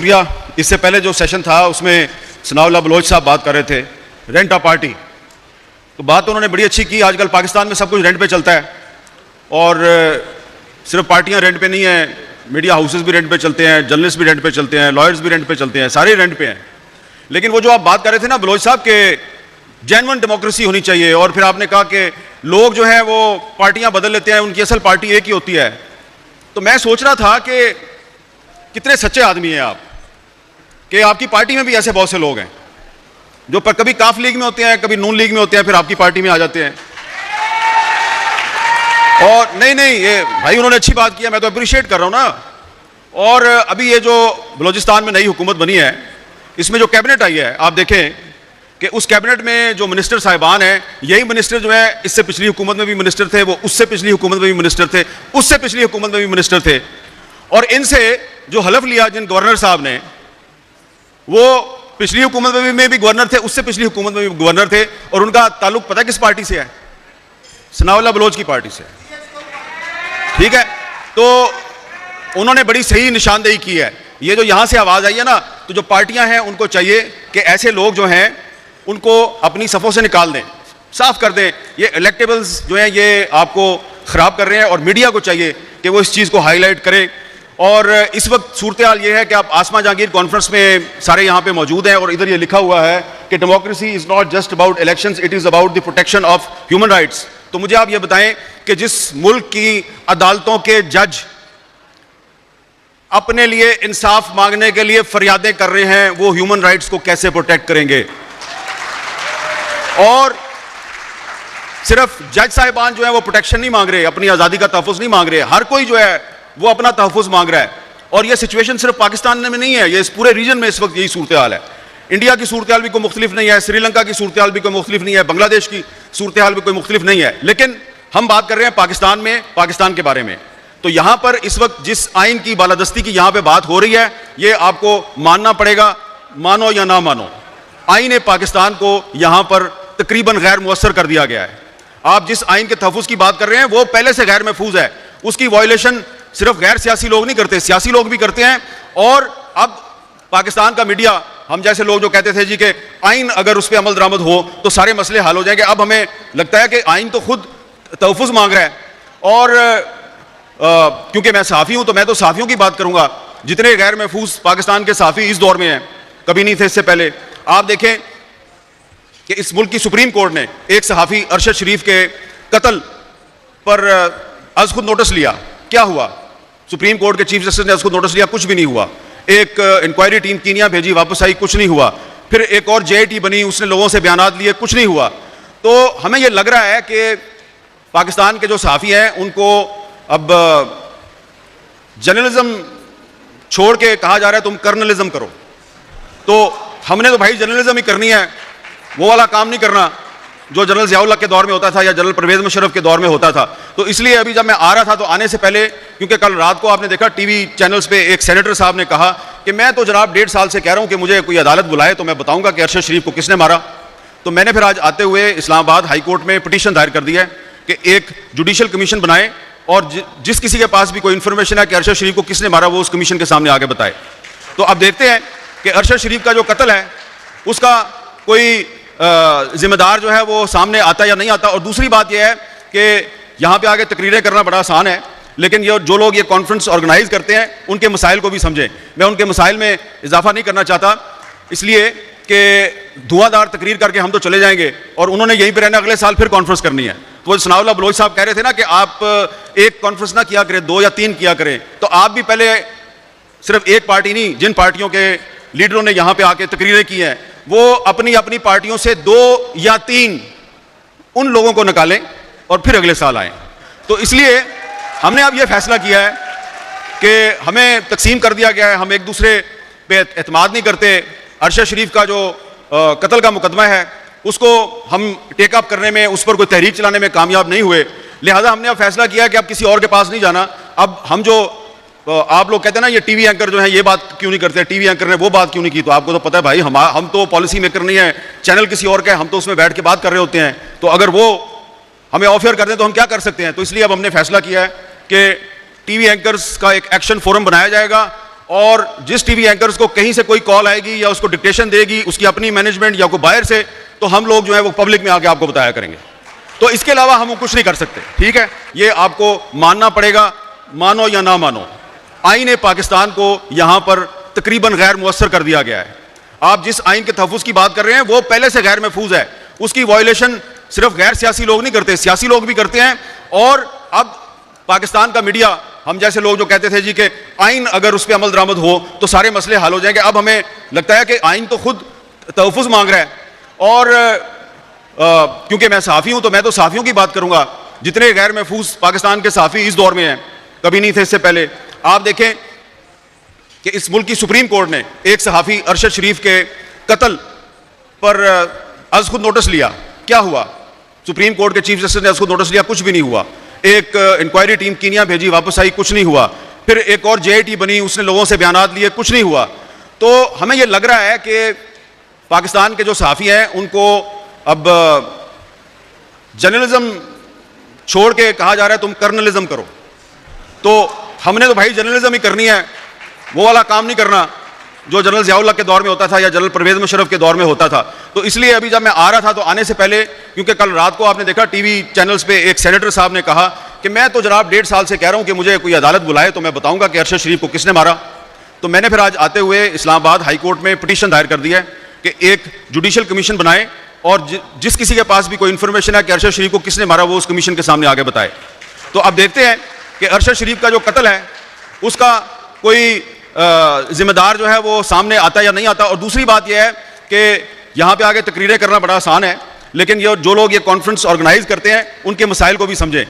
शुक्रिया। इससे पहले जो सेशन था उसमें सनाउल्लाह बलोच साहब बात कर रहे थे रेंट ऑफ पार्टी, तो बात तो उन्होंने बड़ी अच्छी की। आजकल पाकिस्तान में सब कुछ रेंट पे चलता है और सिर्फ पार्टियां रेंट पे नहीं है, मीडिया हाउसेस भी रेंट पे चलते हैं, जर्नलिस्ट भी रेंट पे चलते हैं, लॉयर्स भी रेंट पे चलते हैं, सारे रेंट पे हैं। लेकिन वो जो आप बात कर रहे थे ना बलोच साहब के जेन्युइन डेमोक्रेसी होनी चाहिए, और फिर आपने कहा कि लोग जो है वो पार्टियां बदल लेते हैं, उनकी असल पार्टी एक ही होती है। तो मैं सोच रहा था कि कितने सच्चे आदमी हैं आप, कि आपकी पार्टी में भी ऐसे बहुत से लोग हैं जो पर कभी काफ लीग में होते हैं, कभी नून लीग में होते हैं, फिर आपकी पार्टी में आ जाते हैं। और नहीं ये भाई उन्होंने अच्छी बात किया, मैं तो अप्रिशिएट कर रहा हूं ना। और अभी ये जो बलूचिस्तान में नई हुकूमत बनी है, इसमें जो कैबिनेट आई है, आप देखें कि उस कैबिनेट में जो मिनिस्टर साहिबान हैं, यही मिनिस्टर जो है इससे पिछली हुकूमत में भी मिनिस्टर थे, वो उससे पिछली हुकूमत में भी मिनिस्टर थे, उससे पिछली हुकूमत में भी मिनिस्टर थे। और इनसे जो हलफ लिया जिन गवर्नर साहब ने, वो पिछली हुकूमत में भी गवर्नर थे, उससे पिछली हुकूमत में भी गवर्नर थे, और उनका ताल्लुक पता है किस पार्टी से है? सनाउल्लाह बलोच की पार्टी से। ठीक है, तो उन्होंने बड़ी सही निशानदेही की है। ये जो यहां से आवाज आई है ना, तो जो पार्टियां हैं उनको चाहिए कि ऐसे लोग जो हैं उनको अपनी सफ़ों से निकाल दें, साफ कर दें। ये इलेक्टेबल्स जो हैं ये आपको ख़राब कर रहे हैं, और मीडिया को चाहिए कि वो इस चीज़ को हाईलाइट करे। और इस वक्त सूरत हाल ये है कि आप आसमा जहांगीर कॉन्फ्रेंस में सारे यहाँ पे मौजूद हैं, और इधर ये लिखा हुआ है कि democracy is not just about elections, it is about the protection of human rights. तो मुझे आप ये बताएं कि जिस मुल्क की अदालतों के जज अपने लिए इंसाफ मांगने के लिए फरियादें कर रहे हैं, वो ह्यूमन राइट्स को कैसे प्रोटेक्ट करेंगे? और सिर्फ जज साहिबान जो है वो प्रोटेक्शन नहीं मांग रहे, अपनी आज़ादी का तहफ़्फ़ुज़ नहीं मांग रहे, हर कोई जो है वो अपना तहफ़्फ़ुज़ मांग रहा है। और ये सिचुएशन सिर्फ पाकिस्तान में नहीं है, ये इस पूरे रीजन में इस वक्त यही सूरत हाल है। इंडिया की सूरत हाल भी कोई मुख्तलिफ नहीं है, श्रीलंका की सूरत हाल भी कोई मुख्तलिफ नहीं है, बांग्लादेश की सूरत हाल भी कोई मुख्तलिफ नहीं है। लेकिन हम बात कर रहे हैं पाकिस्तान में, पाकिस्तान के बारे में। तो यहां पर इस वक्त जिस आइन की बालादस्ती की यहां पे बात हो रही है, ये आपको मानना पड़ेगा, मानो या ना मानो। आइन पाकिस्तान को यहां पर तकरीबन गैर मुअस्सर कर दिया गया है। आप जिस आइन के तहफ़्फ़ुज़ की बात कर रहे हैं वो पहले से गैर महफूज है, उसकी वायलेशन सिर्फ गैर सियासी लोग नहीं करते, सियासी लोग भी करते हैं। और अब पाकिस्तान का मीडिया, हम जैसे लोग जो कहते थे जी कि आइन अगर उस पर अमल दरामद हो तो सारे मसले हल हो जाएंगे, अब हमें लगता है कि आइन तो खुद तहफ़्फ़ुज़ मांग रहा है। और क्योंकि मैं सहाफ़ी हूं तो मैं तो सहाफ़ियों की बात करूंगा। जितने गैर महफूज पाकिस्तान के सहाफ़ी इस दौर में हैं, कभी नहीं थे इससे पहले। आप देखें कि इस मुल्क की सुप्रीम कोर्ट ने एक सहाफ़ी अरशद शरीफ के कत्ल पर अज़ खुद नोटिस लिया। क्या हुआ? सुप्रीम कोर्ट के चीफ जस्टिस ने अज़ खुद नोटिस लिया, कुछ भी नहीं हुआ। एक इंक्वायरी टीम कीनिया भेजी, वापस आई, कुछ नहीं हुआ। फिर एक और JIT बनी, उसने लोगों से बयानात लिए, कुछ नहीं हुआ। तो हमें यह लग रहा है कि पाकिस्तान के जो सहाफ़ी हैं उनको अब जर्नलिज्म छोड़ के कहा जा रहा है तुम कर्नलिज्म करो। तो हमने तो भाई जर्नलिज्म ही करनी है, वो वाला काम नहीं करना जो जनरल ज़ियाउल हक के दौर में होता था या जनरल परवेज़ मुशर्रफ के दौर में होता था। तो इसलिए अभी जब मैं आ रहा था तो आने से पहले, क्योंकि कल रात को आपने देखा टीवी चैनल्स पे एक सेनेटर साहब ने कहा कि मैं तो जनाब 1.5 साल से कह रहा हूं कि मुझे कोई अदालत बुलाए तो मैं बताऊंगा कि अरशद शरीफ को किसने मारा। तो मैंने फिर आज आते हुए इस्लामाबाद हाई कोर्ट में पिटीशन दायर कर दिया है कि एक जुडिशल कमीशन बनाए, और जिस किसी के पास भी कोई इंफॉर्मेशन है कि अरशद शरीफ को किसने मारा वो उस कमीशन के सामने आगे बताए। तो अब देखते हैं कि अरशद शरीफ का जो कत्ल है उसका कोई जिम्मेदार जो है वो सामने आता या नहीं आता। और दूसरी बात यह है कि यहाँ पे आगे तकरीरें करना बड़ा आसान है, लेकिन ये जो लोग ये कॉन्फ्रेंस ऑर्गेनाइज करते हैं उनके मसाइल को भी समझें। मैं उनके मसाइल में इजाफा नहीं करना चाहता, इसलिए कि धुआंधार तकरीर करके हम तो चले जाएंगे और उन्होंने यहीं पर रहना, अगले साल फिर कॉन्फ्रेंस करनी है। तो सनाउल्लाह बलोच साहब कह रहे थे ना कि आप एक कॉन्फ्रेंस ना किया करें, 2 या 3 किया करें। तो आप भी पहले सिर्फ एक पार्टी नहीं, जिन पार्टियों के लीडरों ने यहाँ पे आके तकरीरें की हैं, वो अपनी अपनी पार्टियों से 2 या 3 उन लोगों को निकालें और फिर अगले साल आएं। तो इसलिए हमने अब यह फैसला किया है कि हमें तकसीम कर दिया गया है, हम एक दूसरे पे एतमाद नहीं करते। अरशद शरीफ का जो कत्ल का मुकदमा है उसको हम टेकअप करने में, उस पर कोई तहरीक चलाने में कामयाब नहीं हुए, लिहाजा हमने अब फैसला किया कि अब किसी और के पास नहीं जाना। अब हम जो आप लोग कहते हैं ना ये टीवी एंकर जो है ये बात क्यों नहीं करते, टीवी एंकर ने वो बात क्यों नहीं की, तो आपको तो पता है भाई हम तो पॉलिसी मेकर नहीं है, चैनल किसी और का है, हम तो उसमें बैठ के बात कर रहे होते हैं। तो अगर वो हमें ऑफर कर दें तो हम क्या कर सकते हैं। तो इसलिए अब हमने फैसला किया है कि टीवी एंकर्स का एक एक्शन फोरम बनाया जाएगा और जिस टीवी एंकर्स को कहीं से कोई कॉल आएगी या उसको डिक्टेशन देगी उसकी अपनी मैनेजमेंट या कोई बाहर से, तो हम लोग जो है वो पब्लिक में आके आपको बताया करेंगे। तो इसके अलावा हम कुछ नहीं कर सकते, ठीक है? ये आपको मानना पड़ेगा, मानो या ना मानो। आईन पाकिस्तान को यहां पर तकरीबन गैर मुअस्सर कर दिया गया है। आप जिस आइन के तहफ़्फ़ुज़ की बात कर रहे हैं वो पहले से गैर महफूज है, उसकी वायलेशन सिर्फ गैर सियासी लोग नहीं करते, सियासी लोग भी करते हैं। और अब पाकिस्तान का मीडिया, हम जैसे लोग जो कहते थे जी कि आइन अगर उस पर अमल दरामद हो तो सारे मसले हल हो जाएंगे, अब हमें लगता है कि आइन तो खुद तहफ़्फ़ुज़ मांग रहा है। और क्योंकि मैं सहाफ़ी हूं तो मैं तो सहाफ़ियों की बात करूंगा। जितने गैर महफूज पाकिस्तान के सहाफ़ी इस दौर में हैं, कभी नहीं थे इससे पहले। आप देखें कि इस मुल्क की सुप्रीम कोर्ट ने एक सहाफ़ी अरशद शरीफ के कत्ल पर आज खुद नोटिस लिया। क्या हुआ? सुप्रीम कोर्ट के चीफ जस्टिस ने आज खुद नोटिस लिया, कुछ भी नहीं हुआ। एक इंक्वायरी टीम कीनिया भेजी, वापस आई, कुछ नहीं हुआ। फिर एक और JIT बनी, उसने लोगों से बयानात लिए, कुछ नहीं हुआ। तो हमें यह लग रहा है कि पाकिस्तान के जो सहाफ़ी हैं उनको अब जर्नलिज्म छोड़ के कहा जा रहा है तुम कर्नलिज्म करो। तो हमने तो भाई जर्नलिज्म ही करनी है, वो वाला काम नहीं करना जो जनरल ज़ियाउल हक के दौर में होता था या जनरल परवेज़ मुशर्रफ के दौर में होता था। तो इसलिए अभी जब मैं आ रहा था तो आने से पहले, क्योंकि कल रात को आपने देखा टीवी चैनल्स पे एक सेनेटर साहब ने कहा कि मैं तो जनाब 1.5 साल से कह रहा हूं कि मुझे कोई अदालत बुलाए तो मैं बताऊंगा कि अरशद शरीफ को किसने मारा। तो मैंने फिर आज आते हुए इस्लामाबाद हाई कोर्ट में पिटीशन दायर कर दिया है कि एक जुडिशल कमीशन बनाए और जिस किसी के पास भी कोई इंफॉर्मेशन है कि अरशद शरीफ को किसने मारा वो उस कमीशन के सामने आगे बताए। तो अब देखते हैं कि अरशद शरीफ का जो कत्ल है उसका कोई जिम्मेदार जो है वो सामने आता या नहीं आता। और दूसरी बात यह है कि यहाँ पे आगे तकरीरें करना बड़ा आसान है, लेकिन ये जो लोग ये कॉन्फ्रेंस ऑर्गेनाइज करते हैं उनके मसाइल को भी समझें।